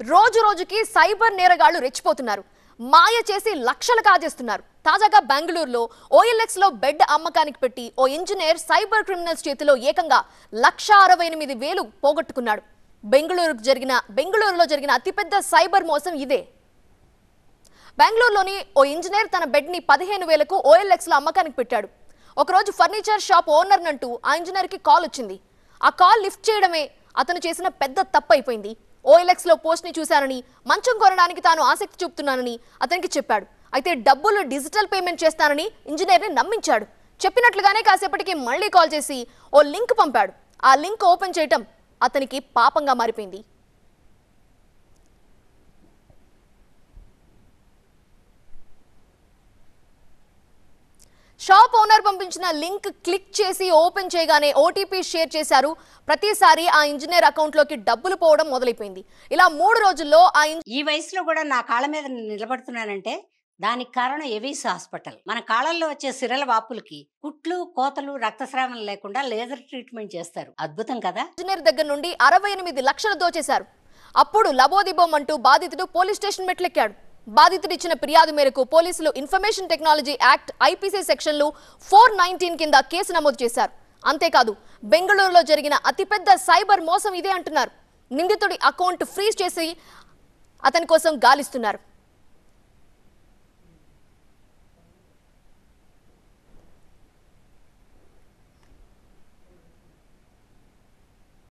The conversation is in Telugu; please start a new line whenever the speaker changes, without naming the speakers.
రోజు రోజుకి సైబర్ నేరగాళ్లు రెచ్చిపోతున్నారు. మాయ చేసి లక్షలు కాజేస్తున్నారు. తాజాగా బెంగళూరులో OLX లో బెడ్ అమ్మకానికి పెట్టి ఓ ఇంజనీర్ సైబర్ క్రిమినల్స్ చేతిలో ఏకంగా 1,68,000 పోగొట్టుకున్నాడు. బెంగళూరులో జరిగిన అతిపెద్ద సైబర్ మోసం ఇదే. బెంగళూరులోని ఓ ఇంజనీర్ తన బెడ్ ని 15,000కు OLX లో అమ్మకానికి పెట్టాడు. ఒకరోజు ఫర్నిచర్ షాప్ ఓనర్ నంటూ ఆ ఇంజనీర్ కి కాల్ వచ్చింది. ఆ కాల్ లిఫ్ట్ చేయడమే అతను చేసిన పెద్ద తప్పు అయిపోయింది. OLX లో పోస్ట్ ని చూశానని, మంచం కొనడానికి తాను ఆసక్తి చూపుతున్నానని అతనికి చెప్పాడు. అయితే డబ్బులు డిజిటల్ పేమెంట్ చేస్తానని ఇంజనీర్ ని నమ్మించాడు. చెప్పినట్లుగానే కాసేపటికి మళ్ళీ కాల్ చేసి ఓ లింక్ పంపాడు. ఆ లింక్ ఓపెన్ చేయటం అతనికి పాపంగా మారిపోయింది. షాప్ ఓనర్ పంపించిన లింక్ క్లిక్ చేసి ఓపెన్ చేయగానే OTP షేర్ చేశారు. ప్రతిసారి ఆ ఇంజనీర్ అకౌంట్ లోకి డబ్బులు పోవడం మొదలైపోయింది. ఇలా 3 రోజుల్లో
ఈ వయసులో కూడా నా కాళ్ళ మీద నిలబడుతున్నానంటే దానికి కారణం ఎవిస్ హాస్పిటల్. మన కాళ్ళల్లో వచ్చే సిరల వాపులకి కుట్లు, కోతలు, రక్తస్రావం లేకుండా లేజర్ ట్రీట్మెంట్ చేస్తారు. అద్భుతం కదా.
ఇంజనీర్ దగ్గర నుండి 68 లక్షలు దోచేశారు. అప్పుడు లబోదిబోం అంటూ బాధితుడు పోలీస్ స్టేషన్ మెట్లెక్కాడు. బాధితుడు ఇచ్చిన ఫిర్యాదు మేరకు పోలీసులు ఇన్ఫర్మేషన్ టెక్నాలజీ యాక్ట్ IPC సెక్షన్లు 419 కింద కేసు నమోదు చేశారు. అంతేకాదు బెంగళూరులో జరిగిన అతిపెద్ద సైబర్ మోసం ఇదే అంటున్నారు. నిందితుడి అకౌంట్ ఫ్రీజ్ చేసి అతని కోసం గాలిస్తున్నారు.